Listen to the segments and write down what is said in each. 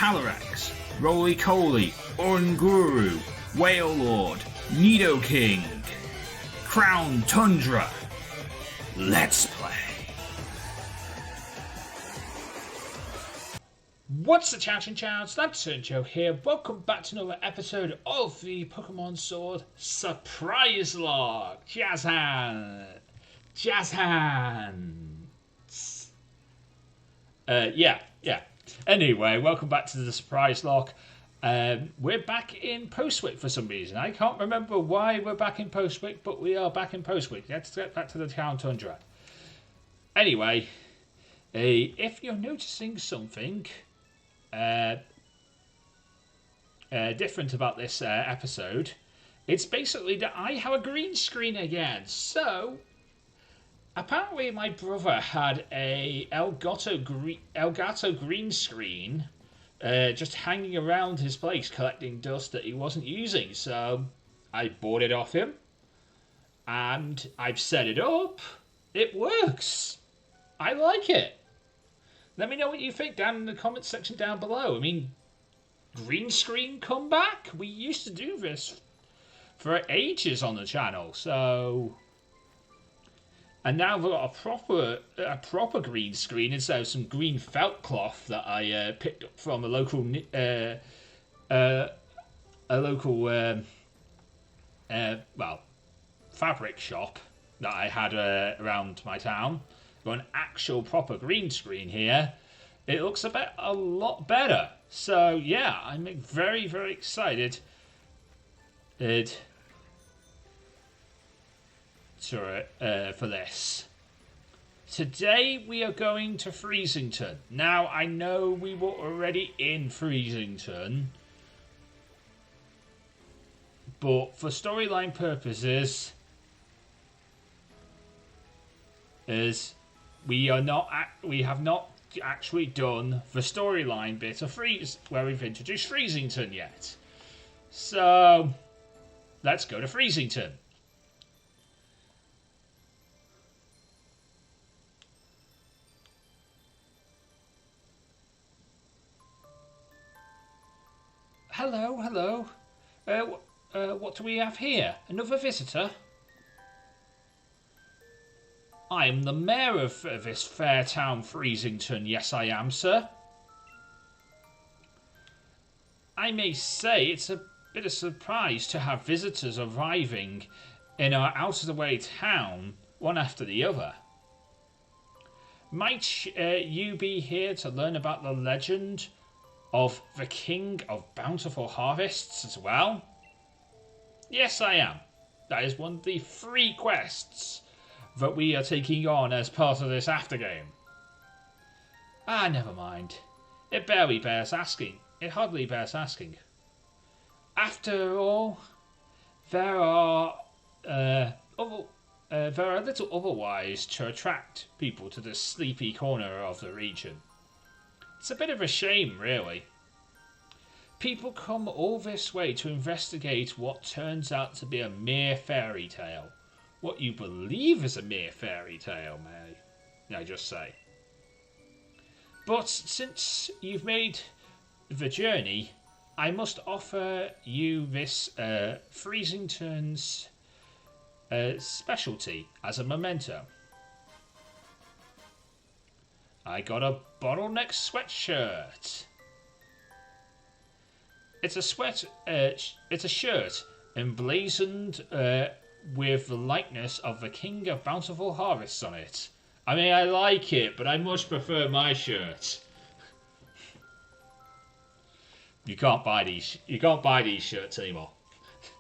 Calyrex, Roly-Coly, Oranguru, Whale Lord, Nidoking, Crown Tundra. Let's play. What's the chow, Chinchow? It's LanturnJoe here. Welcome back to another episode of the Pokemon Sword Surprise Log. Jazz hands. Yeah. Anyway, welcome back to the Surprise Log. We're back in Postwick for some reason. I can't remember why we're back in Postwick, but we are back in Postwick. Let's get back to the Crown Tundra. Anyway, if you're noticing something different about this episode, it's basically that I have a green screen again. So, apparently my brother had a Elgato green screen just hanging around his place collecting dust that he wasn't using. So, I bought it off him and I've set it up. It works. I like it. Let me know what you think down in the comments section down below. I mean, green screen comeback? We used to do this for ages on the channel, so... And now we've got a proper green screen instead of some green felt cloth that I picked up from a local fabric shop that I had around my town. Got an actual proper green screen here. It looks a lot better. So yeah, I'm very, very excited for this. Today we are going to Freezington. Now I know we were already in Freezington, but for storyline purposes, we have not actually done the storyline bit of Freeze where we've introduced Freezington yet. So let's go to Freezington. Hello. What do we have here? Another visitor? I am the mayor of this fair town, Freezington. Yes, I am, sir. I may say it's a bit of a surprise to have visitors arriving in our out-of-the-way town, one after the other. Might you be here to learn about the legend of the King of Bountiful Harvests as well? Yes, I am. That is one of the 3 quests that we are taking on as part of this aftergame. Never mind. It hardly bears asking. After all, there are little otherwise to attract people to this sleepy corner of the region. It's a bit of a shame, really. People come all this way to investigate what turns out to be a mere fairy tale. What you believe is a mere fairy tale, may I just say. But since you've made the journey, I must offer you this Freezington's specialty as a memento. I got a bottleneck sweatshirt. It's a shirt emblazoned with the likeness of the King of Bountiful Harvests on it. I mean, I like it, but I much prefer my shirt. You can't buy these shirts anymore.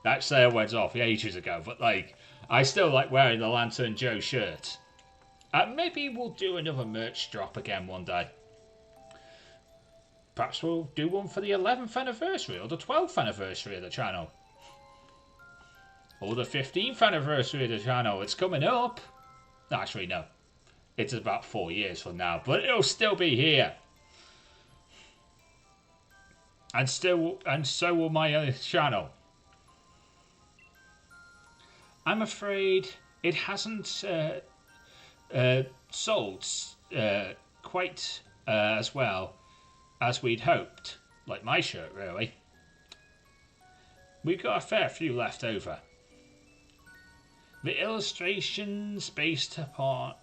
That sale went off ages ago, but I still like wearing the LanturnJoe shirt. Maybe we'll do another merch drop again one day. Perhaps we'll do one for the 11th anniversary or the 12th anniversary of the channel. Or the 15th anniversary of the channel. It's coming up. Actually, no. It's about 4 years from now, but it'll still be here. And so will my other channel. I'm afraid it hasn't sold quite as well as we'd hoped. Like my shirt, really. We've got a fair few left over. The illustrations based upon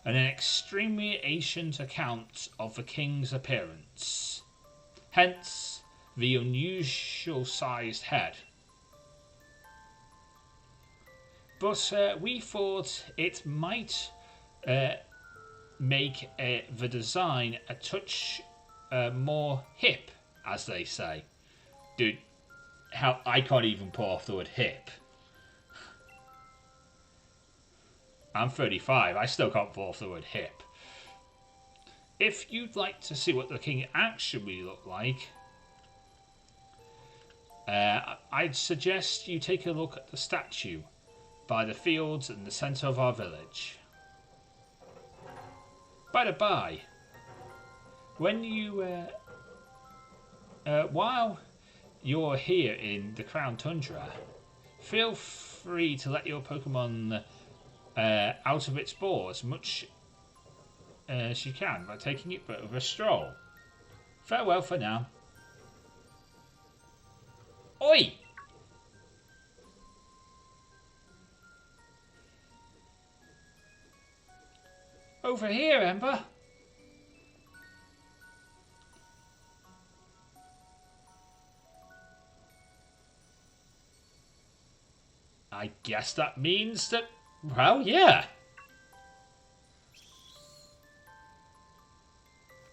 an extremely ancient account of the king's appearance. Hence, the unusual sized head. But we thought it might make the design a touch more hip, as they say. Dude, how I can't even pull off the word hip. I'm 35, I still can't pull off the word hip. If you'd like to see what the king actually looked like, I'd suggest you take a look at the statue by the fields in the centre of our village. By the by, when you, while you're here in the Crown Tundra, feel free to let your Pokemon out of its ball as much as you can by taking it for a stroll. Farewell for now. Oi! Over here, Ember. I guess that means that, well, yeah.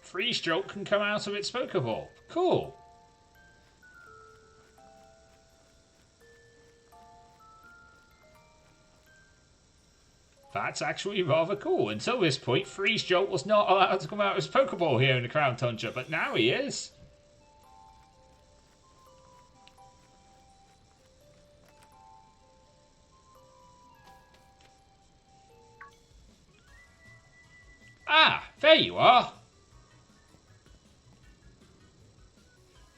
Freezey can come out of its Pokeball. Cool. That's actually rather cool. Until this point, Freezey was not allowed to come out of his Pokeball here in the Crown Tundra, but now he is. Ah, there you are.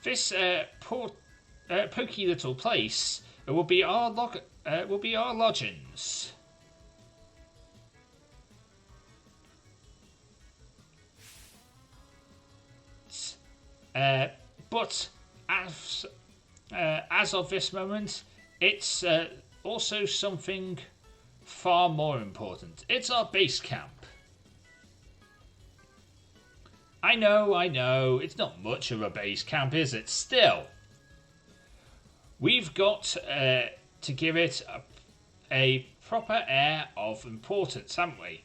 This pokey little place will be our lodgings. But as of this moment, it's also something far more important. It's our base camp. I know, it's not much of a base camp, is it? Still, we've got to give it a proper air of importance, haven't we?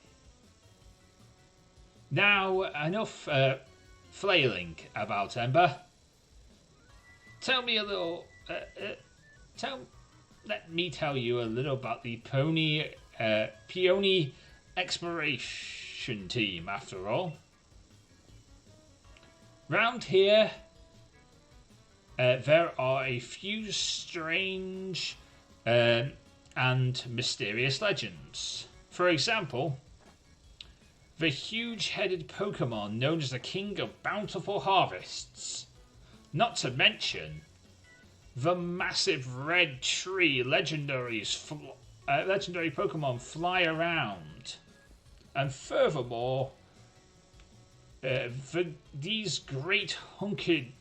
Now, enough flailing about, Ember. Tell me a little. Let me tell you a little about the Peony Exploration Team. After all, round here, there are a few strange and mysterious legends. For example, the huge-headed Pokemon known as the King of Bountiful Harvests. Not to mention the massive red tree legendary Pokemon fly around. And furthermore, these great hunky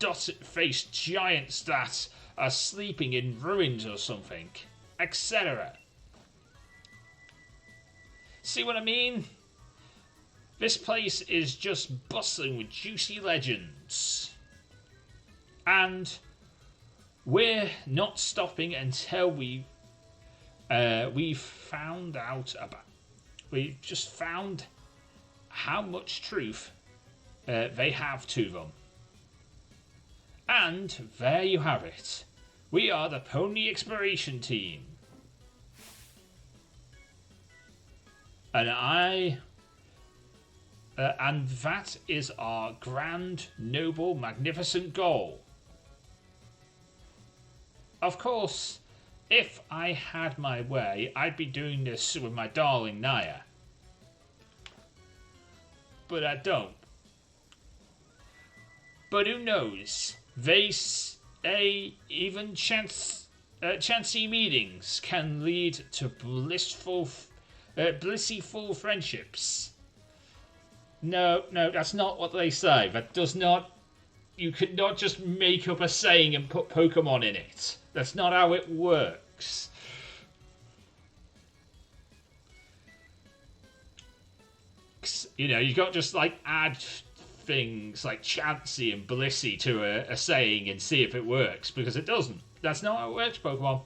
dot-faced giants that are sleeping in ruins or something, etc. See what I mean? This place is just bustling with juicy legends. And we're not stopping until we've found out about... We've just found how much truth they have to them. And there you have it. We are the Pony Exploration Team. And and that is our grand, noble, magnificent goal. Of course, if I had my way, I'd be doing this with my darling Naya. But I don't. But who knows? They say even chancy meetings can lead to blissful friendships. No, that's not what they say. That does not You cannot just make up a saying and put Pokemon in it. That's not how it works. You know, you can't just like add things like Chansey and Blissey to a saying and see if it works, because it doesn't. That's not how it works, Pokemon.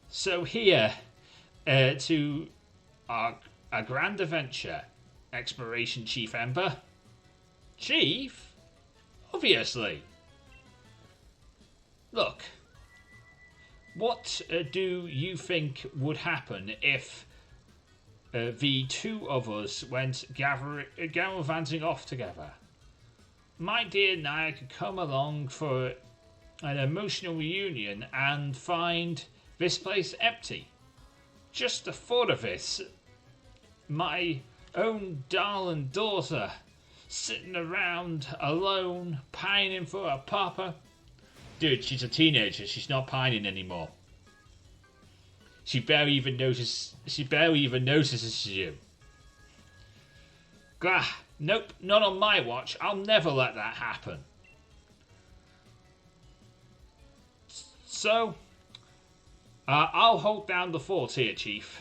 So here, to our grand adventure, Exploration Chief Ember. Chief? Obviously. Look, what do you think would happen if the two of us went gallivanting off together? My dear Naya could come along for an emotional reunion and find this place empty. Just the thought of it, my own darling daughter sitting around alone, pining for a papa. Dude, she's a teenager. She's not pining anymore. She barely even notices you. Gah, nope, not on my watch. I'll never let that happen. So, I'll hold down the fort here, Chief.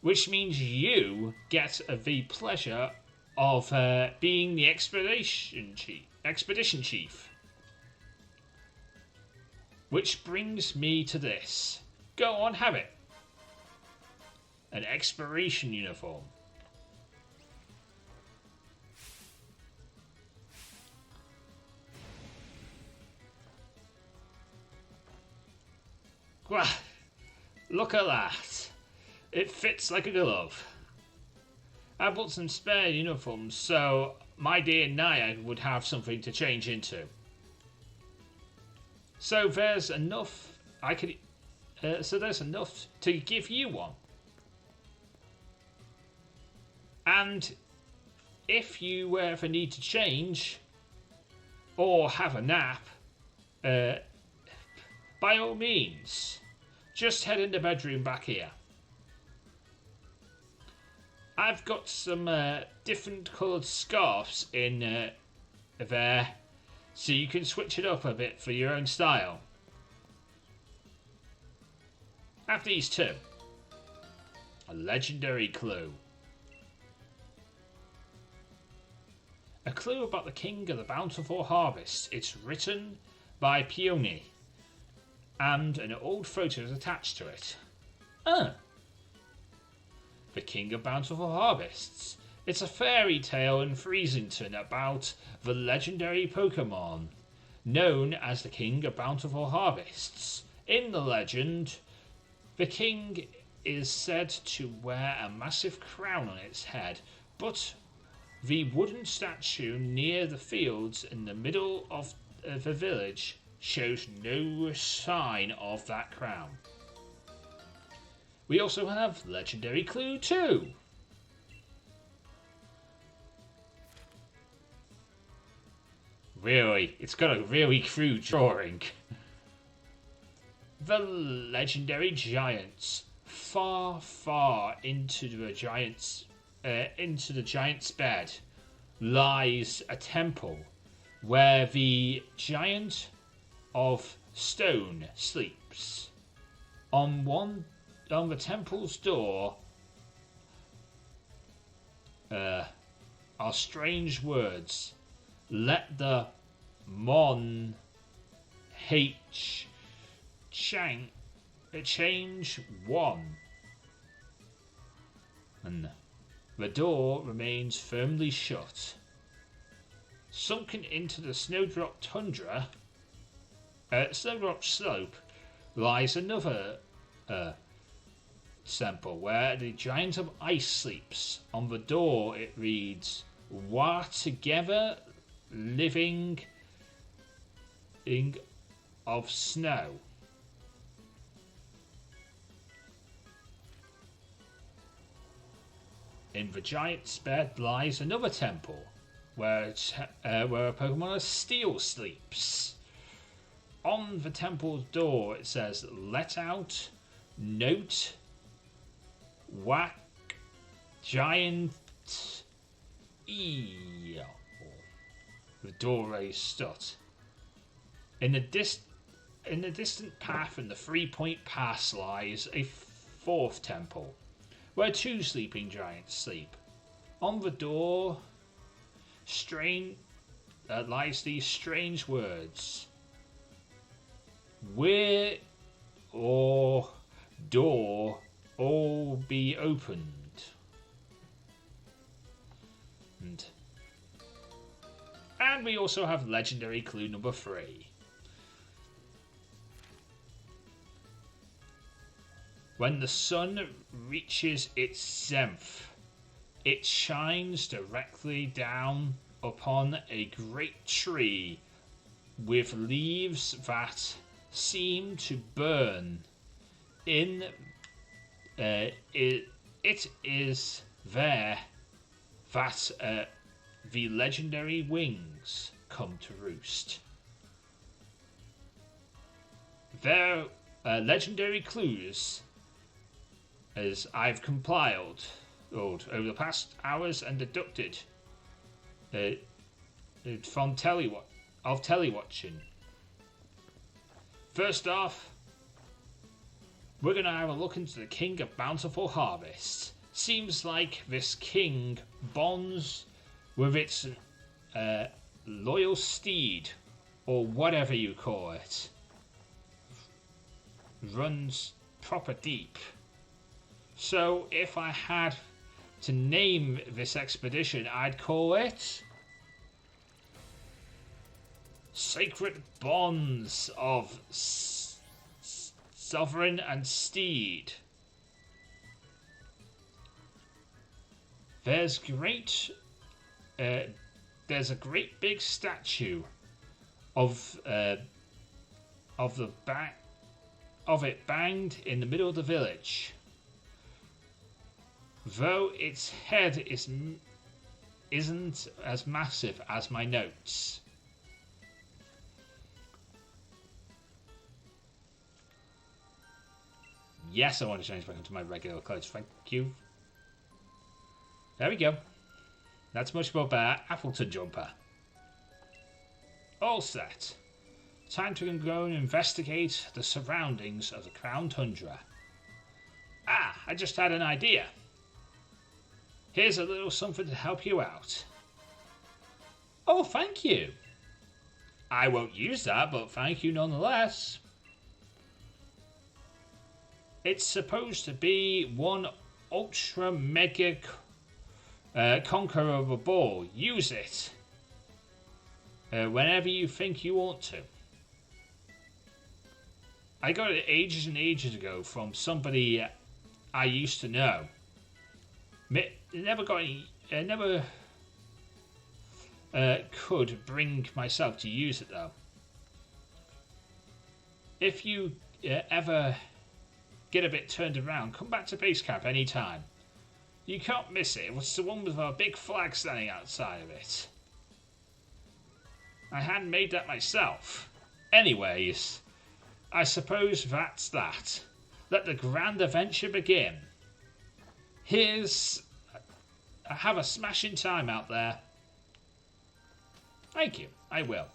Which means you get the pleasure of being the expedition chief. Which brings me to this. Go on, have it. An exploration uniform. Well, look at that. It fits like a glove. I bought some spare uniforms so my dear Naya would have something to change into. So there's enough there's enough to give you one. And if you ever need to change or have a nap, by all means, just head in the bedroom back here. I've got some different coloured scarves in there, so you can switch it up a bit for your own style. Have these too. A legendary clue. A clue about the King of the Bountiful Harvest. It's written by Peony, and an old photo is attached to it. The King of Bountiful Harvests. It's a fairy tale in Freezington about the legendary Pokémon, known as the King of Bountiful Harvests. In the legend, the king is said to wear a massive crown on its head, but the wooden statue near the fields in the middle of the village shows no sign of that crown. We also have Legendary Clue 2. Really, it's got a really crude drawing. The legendary giants. Far, far into the giant's bed lies a temple where the giant of stone sleeps. On the temple's door are strange words. Let the Mon H change one. And the door remains firmly shut. Sunken into the snowdrop tundra, snowdrop slope, lies another temple where the giant of ice sleeps. On the door it reads, "War together, living of snow." In the giant's bed lies another temple where a Pokemon of Steel sleeps. On the temple's door it says, "Let out, note, whack, giant Eel. The doorway stood. In the distant path and the 3-point pass lies a fourth temple, where 2 sleeping giants sleep. On the door lies these strange words. Where or door all be opened. And we also have legendary clue number 3. When the sun reaches its zenith, it shines directly down upon a great tree with leaves that seem to burn. It is there that the legendary wings come to roost. Their legendary clues, as I've compiled over the past hours and deducted from telewatching. First off, we're going to have a look into the King of Bountiful Harvests. Seems like this king bonds with its loyal steed, or whatever you call it. Runs proper deep. So if I had to name this expedition, I'd call it Sacred Bonds of Sovereign and Steed. There's a great big statue of it banged in the middle of the village. Though its head isn't as massive as my notes. Yes, I want to change back into my regular clothes. Thank you. There we go. That's much more better. Appleton jumper. All set. Time to go and investigate the surroundings of the Crown Tundra. Ah, I just had an idea. Here's a little something to help you out. Oh, thank you. I won't use that, but thank you nonetheless. It's supposed to be one ultra mega conqueror of a ball. Use it whenever you think you want to. I got it ages and ages ago from somebody I used to know. Never could bring myself to use it though. If you ever get a bit turned around, come back to base camp anytime. You can't miss it. It's the one with a big flag standing outside of it. I hadn't made that myself. Anyways, I suppose that's that. Let the grand adventure begin. Have a smashing time out there. Thank you, I will.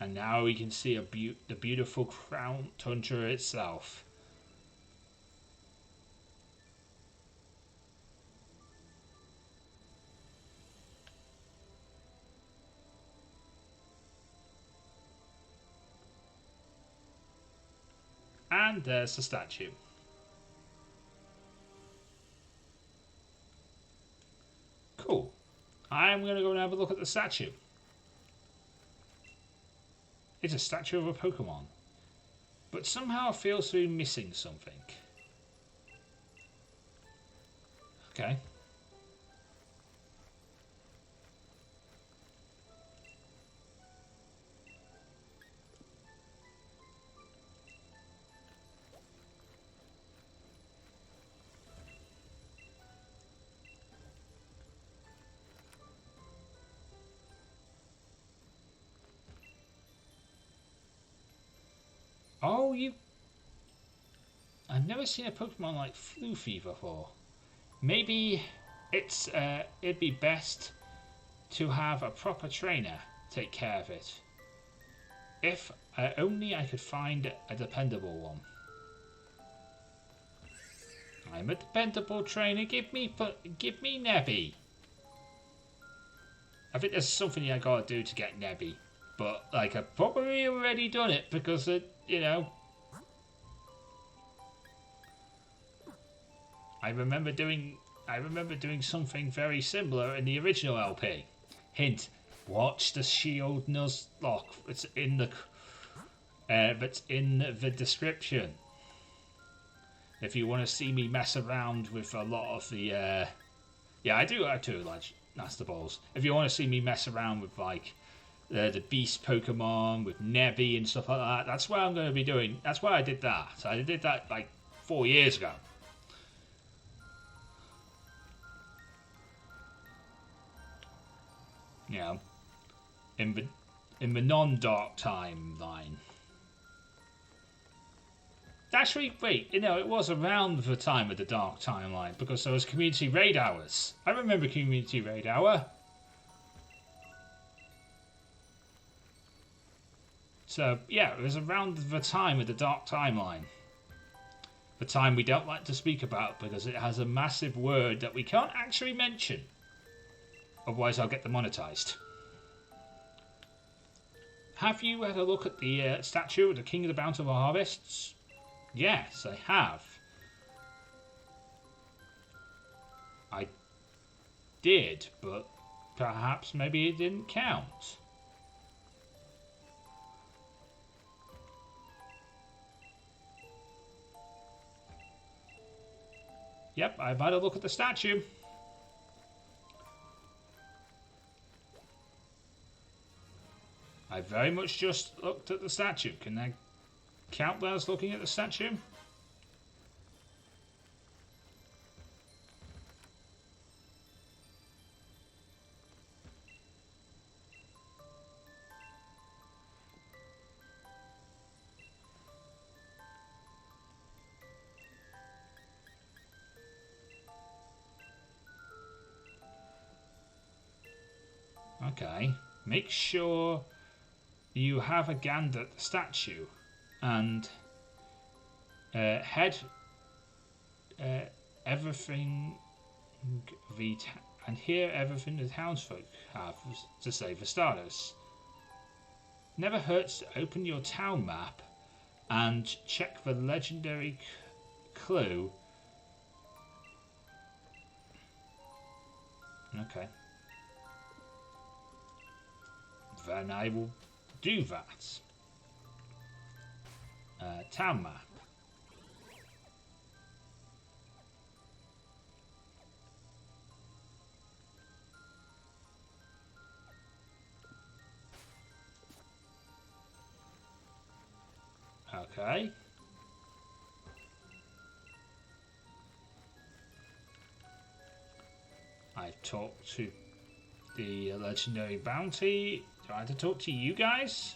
And now we can see the beautiful Crown Tundra itself. And there's the statue. Cool. I'm going to go and have a look at the statue. It's a statue of a Pokémon. But somehow it feels to be missing something. Okay. Oh, you... I've never seen a Pokemon like Floofy before. Maybe it'd be best to have a proper trainer take care of it. If only I could find a dependable one. I'm a dependable trainer. Give me Nebby. I think there's something I gotta do to get Nebby, but like I've probably already done it because you know. I remember doing something very similar in the original LP. Hint: watch the Shield Nuzlocke. It's in the description. If you want to see me mess around with a lot of the, yeah, I do like Master Balls. If you want to see me mess around with like the Beast Pokemon with Nebby and stuff like that, that's what I'm going to be doing. That's why I did that. I did that like 4 years ago. You know, in the non-dark timeline. Actually, wait, you know, it was around the time of the dark timeline because there was community raid hours. I remember community raid hour. So, yeah, it was around the time of the dark timeline. The time we don't like to speak about because it has a massive word that we can't actually mention. Otherwise, I'll get demonetized. Have you had a look at the statue of the King of the Bountiful Harvests? Yes, I have. I did, but perhaps maybe it didn't count. Yep, I've had a look at the statue. I very much just looked at the statue. Can I count that as looking at the statue? Okay. Make sure you have a gander at the statue and head everything and hear everything the townsfolk have to say for starters. Never hurts to open your town map and check the legendary clue. Okay. Then I will do that. Town map. Okay. I've talked to the legendary bounty. Do I have to talk to you guys?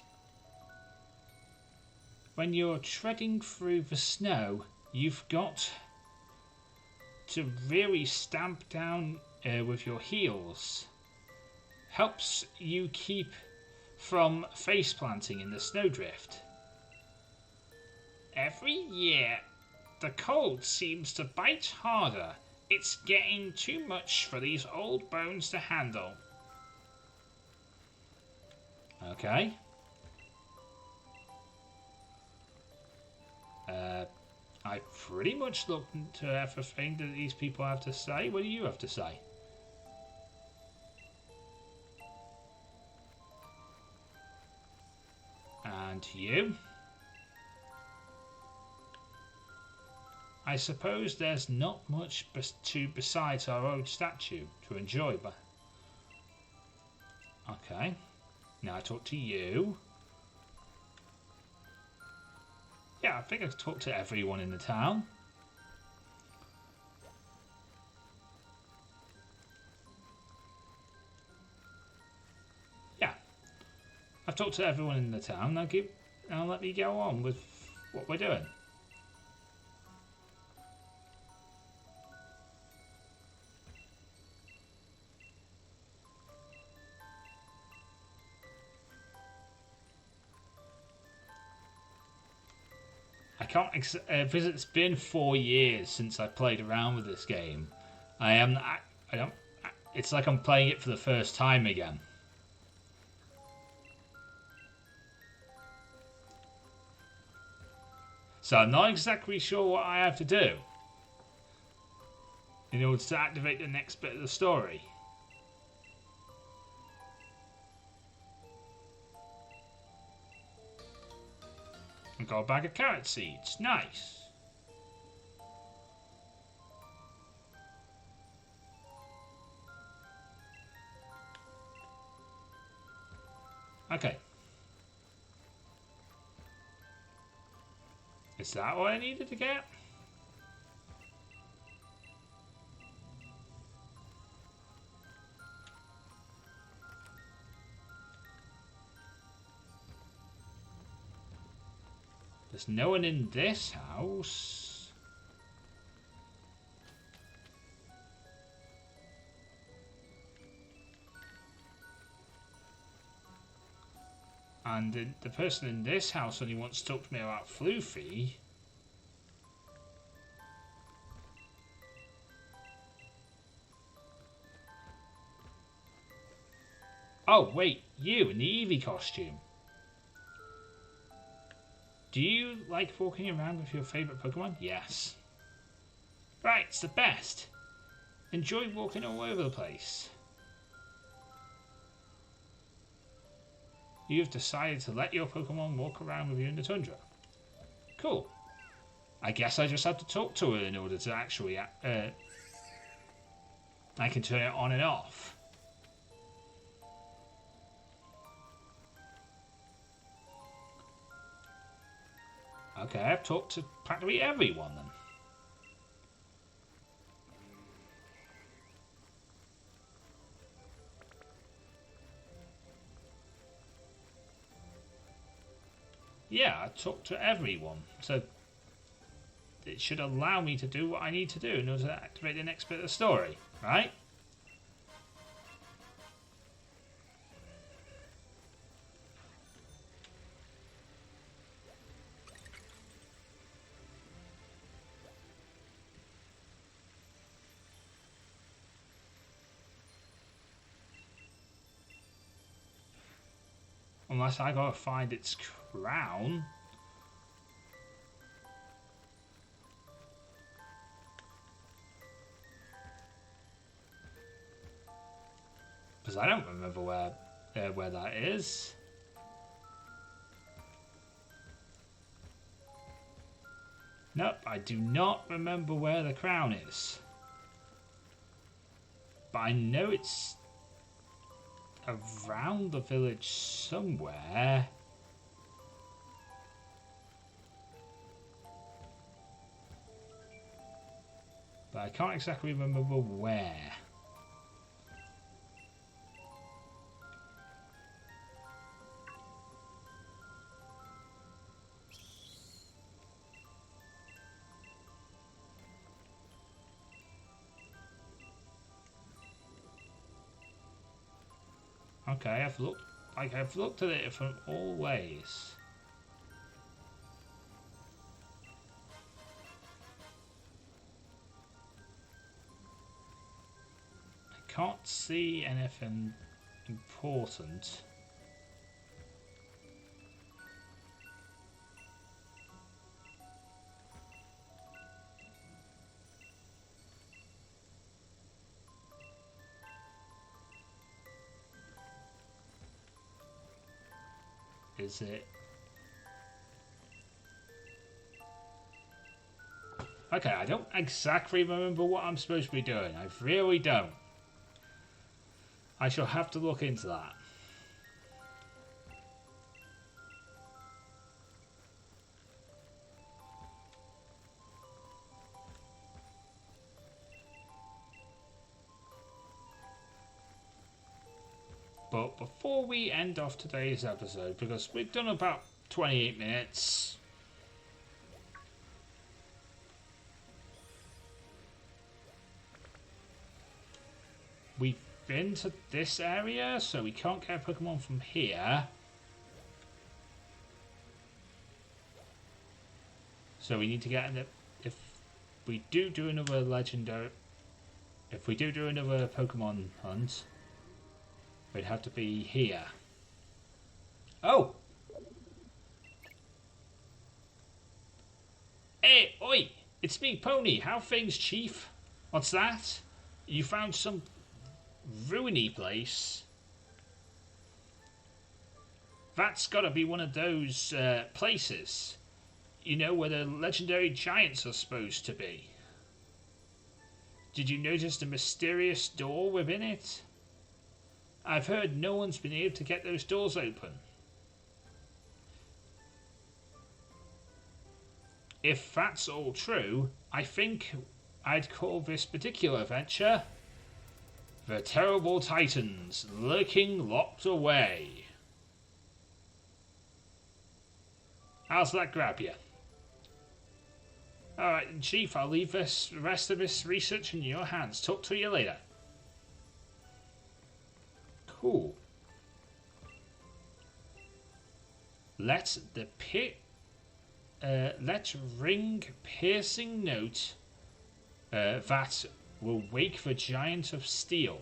When you're treading through the snow, you've got to really stamp down with your heels. Helps you keep from face planting in the snowdrift. Every year, the cold seems to bite harder. It's getting too much for these old bones to handle. Okay. I pretty much looked into everything that these people have to say. What do you have to say? And you? I suppose there's not much besides our old statue to enjoy, but... Okay. Now I talk to you. Yeah, I think I've talked to everyone in the town. Yeah. I've talked to everyone in the town. Now let me go on with what we're doing. I can't because it's been 4 years since I played around with this game. I don't. It's like I'm playing it for the first time again. So I'm not exactly sure what I have to do in order to activate the next bit of the story. I got a bag of carrot seeds. Nice. Okay. Is that all I needed to get? There's no one in this house. And the person in this house only wants to talk to me about Floofy. Oh, wait, you in the Eevee costume. Do you like walking around with your favourite Pokemon? Yes. Right, it's the best. Enjoy walking all over the place. You've decided to let your Pokemon walk around with you in the tundra. Cool. I guess I just have to talk to her in order to actually... I can turn it on and off. Okay, I've talked to practically everyone then. Yeah, I talked to everyone, so it should allow me to do what I need to do in order to activate the next bit of the story, right? Unless I gotta find its crown. Because I don't remember where that is. Nope, I do not remember where the crown is. But I know it's around the village somewhere. But I can't exactly remember where. Okay, I've looked at it from all ways. I can't see anything important. Is it? Okay, I don't exactly remember what I'm supposed to be doing. I really don't. I shall have to look into that. But before we end off today's episode, because we've done about 28 minutes, we've been to this area, so we can't get a Pokemon from here. So we need to get in the... If we do another legendary... If we do another Pokemon hunt, we'd have to be here. Oh! Hey, oi! It's me, Pony. How things, Chief? What's that? You found some ruiny place? That's gotta be one of those places. You know, where the legendary giants are supposed to be. Did you notice the mysterious door within it? I've heard no one's been able to get those doors open. If that's all true, I think I'd call this particular adventure The Terrible Titans Lurking Locked Away. How's that grab you? Alright, Chief, I'll leave the rest of this research in your hands. Talk to you later. Cool. Let ring piercing note that will wake the giant of steel.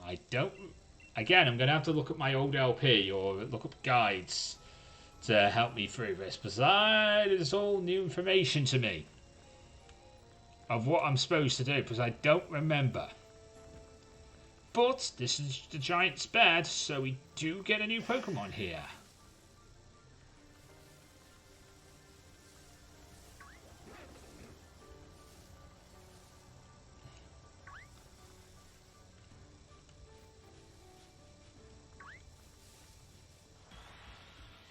I don't... Again, I'm going to have to look at my old LP or look up guides to help me through this, because it's all new information to me of what I'm supposed to do, because I don't remember. But this is the giant's bed, so we do get a new Pokemon here.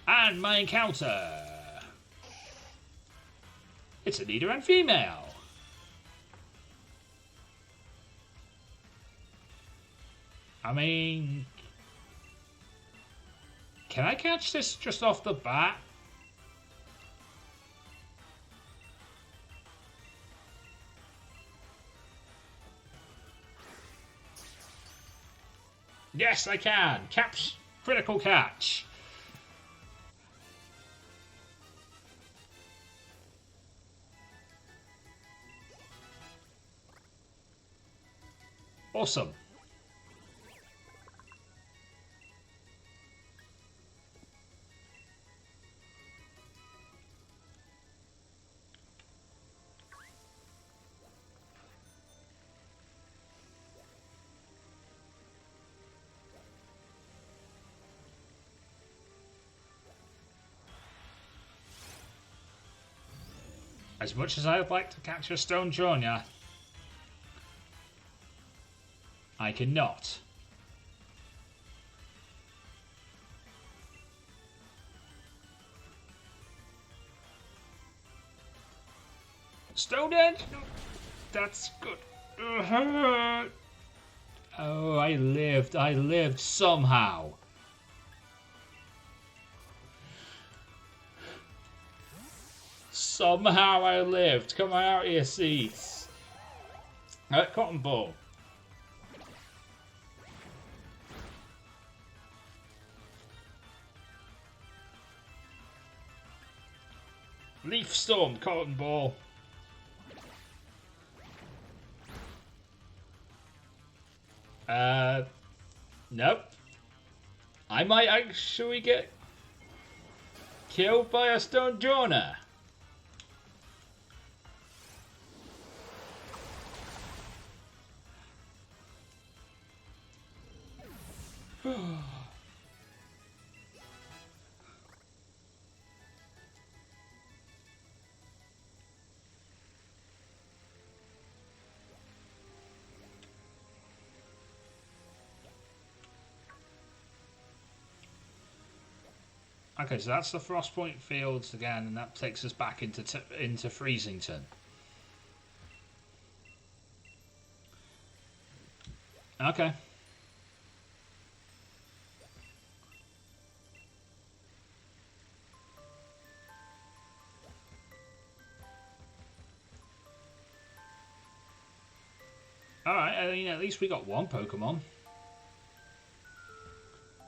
And my encounter. It's a leader and female. I mean, can I catch this just off the bat? Yes, I can. Critical catch. Awesome. As much as I would like to catch a stone Junior, I cannot. Stone Edge? That's good. Oh, I lived somehow. Somehow I lived. Come on out of your seats. Cotton Ball. Leaf Storm, Cotton Ball. Nope. I might actually get killed by a stone Jonah. Okay, so that's the Frostpoint Fields again, and that takes us back into Freezington. Okay. Alright, I mean, at least we got one Pokemon.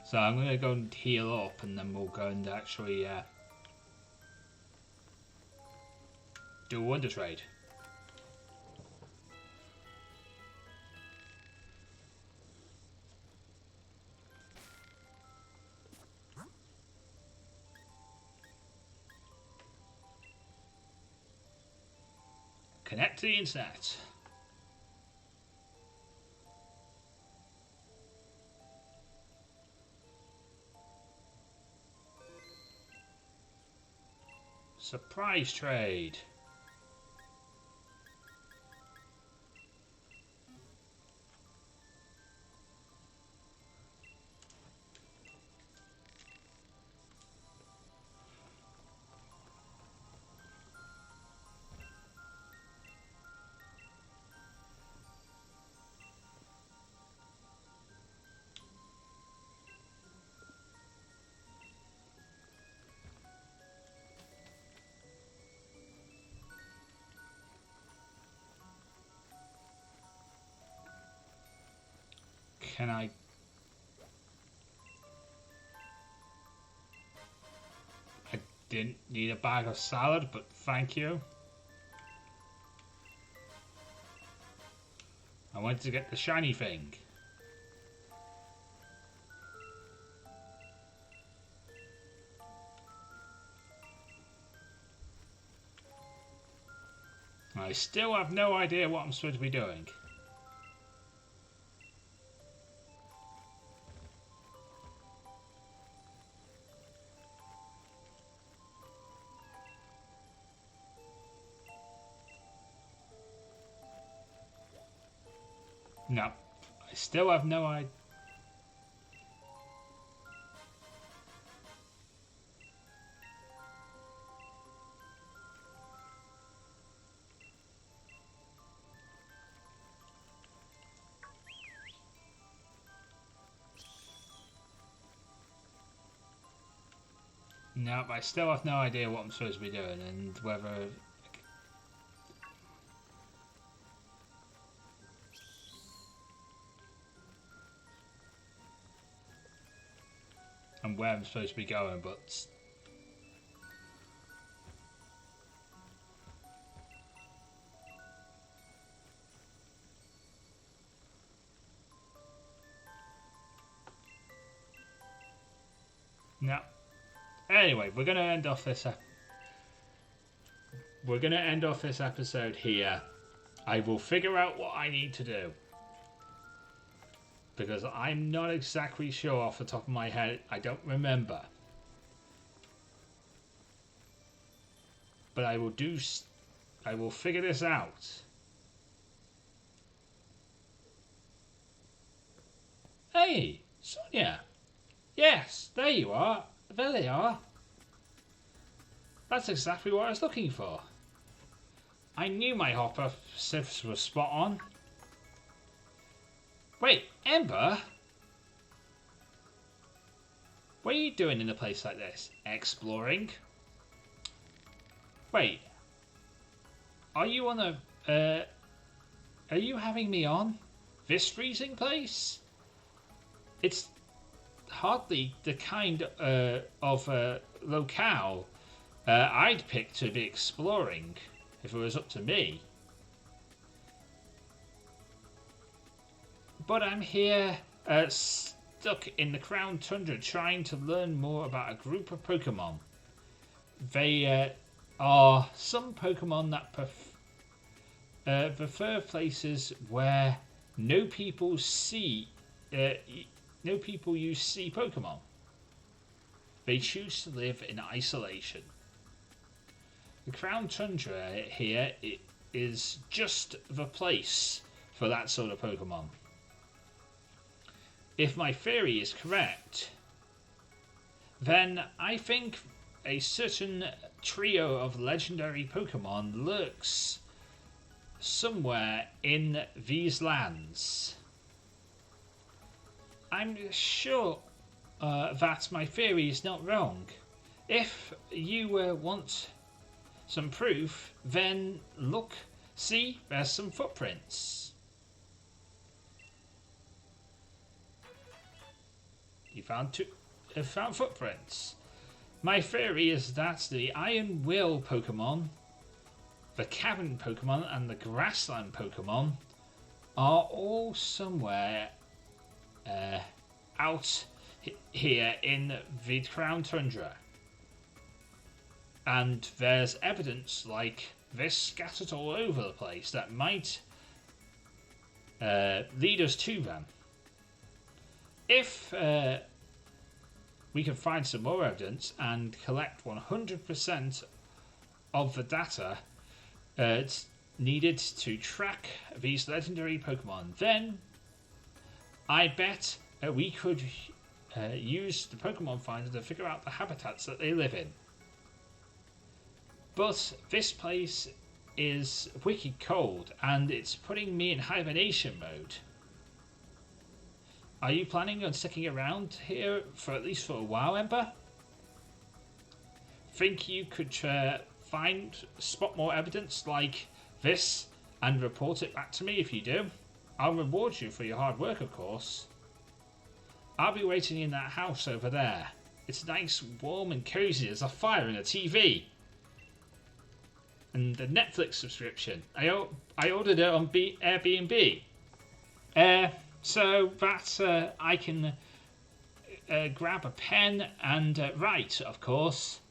So I'm going to go and heal up, and then we'll go and actually do a Wonder Trade. Connect to the internet. Surprise trade. Can I? I didn't need a bag of salad, but thank you. I wanted to get the shiny thing. I still have no idea what I'm supposed to be doing. No, I still have no idea. No, I still have no idea what I'm supposed to be doing and whether. And where I'm supposed to be going, but no. Anyway, we're gonna end off this. We're gonna end off this episode here. I will figure out what I need to do. Because I'm not exactly sure off the top of my head. I don't remember. But I will figure this out. Hey, Sonia. Yes, there you are. There they are. That's exactly what I was looking for. I knew my hopper sifts were spot on. Wait, Ember? What are you doing in a place like this? Exploring? Wait. Are you on a... are you having me on? This freezing place? It's hardly the kind of locale I'd pick to be exploring if it was up to me. But I'm here stuck in the Crown Tundra trying to learn more about a group of Pokemon. They are some Pokemon that prefer places where no people use sea Pokemon. They choose to live in isolation. The Crown Tundra here is just the place for that sort of Pokemon. If my theory is correct, then I think a certain trio of legendary Pokemon lurks somewhere in these lands. I'm sure that my theory is not wrong. If you want some proof, then look, see, there's some footprints. You found footprints. My theory is that the Iron Will Pokemon, the Cavern Pokemon, and the Grassland Pokemon are all somewhere out here in the Crown Tundra. And there's evidence like this scattered all over the place that might lead us to them. If we can find some more evidence and collect 100% of the data needed to track these legendary Pokemon, then I bet we could use the Pokemon Finder to figure out the habitats that they live in. But this place is wicked cold and it's putting me in hibernation mode. Are you planning on sticking around here for at least for a while, Ember? Think you could spot more evidence like this and report it back to me if you do? I'll reward you for your hard work, of course. I'll be waiting in that house over there. It's nice, warm and cozy. There's a fire and a TV. And the Netflix subscription. I ordered it on Airbnb. So that I can grab a pen and write, of course.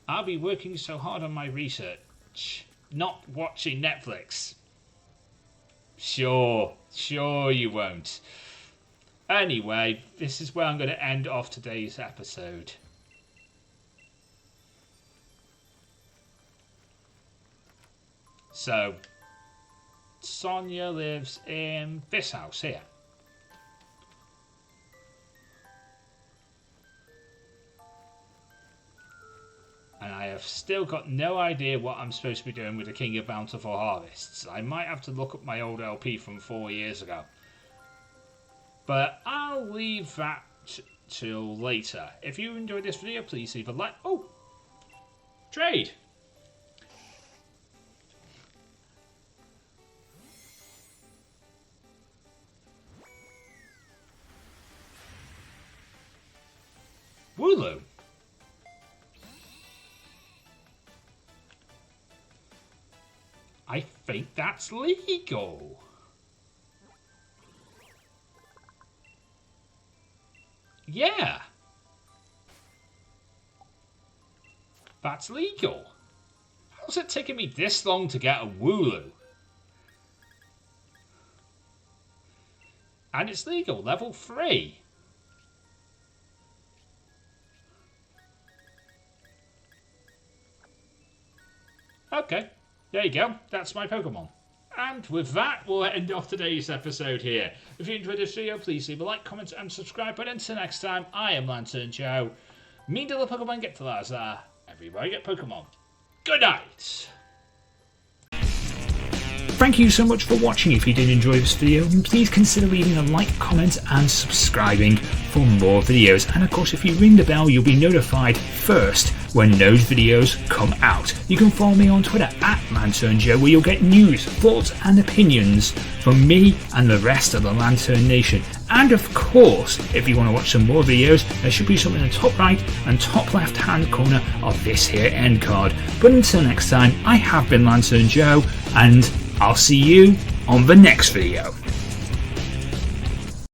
I'll be working so hard on my research, not watching Netflix. Sure you won't. Anyway, this is where I'm going to end off today's episode. So, Sonia lives in this house here. And I have still got no idea what I'm supposed to be doing with the King of Bountiful Harvests. I might have to look up my old LP from 4 years ago. But I'll leave that till later. If you enjoyed this video, please leave a like. Oh! Trade! Wooloo! I think that's legal. Yeah. That's legal. How's it taking me this long to get a Wooloo? And it's legal, level 3. Okay. There you go, that's my Pokemon. And with that, we'll end off today's episode here. If you enjoyed this video, please leave a like, comment, and subscribe. But until next time, I am LanturnJoe. Me to the Pokemon get to Lazar. Everybody get Pokemon. Good night! Thank you so much for watching. If you did enjoy this video, then please consider leaving a like, comment and subscribing for more videos. And of course, if you ring the bell, you'll be notified first when those videos come out. You can follow me on Twitter at LanturnJoe, where you'll get news, thoughts and opinions from me and the rest of the Lantern Nation. And of course, if you want to watch some more videos, there should be something in the top right and top left hand corner of this here end card. But until next time, I have been LanturnJoe, and I'll see you on the next video.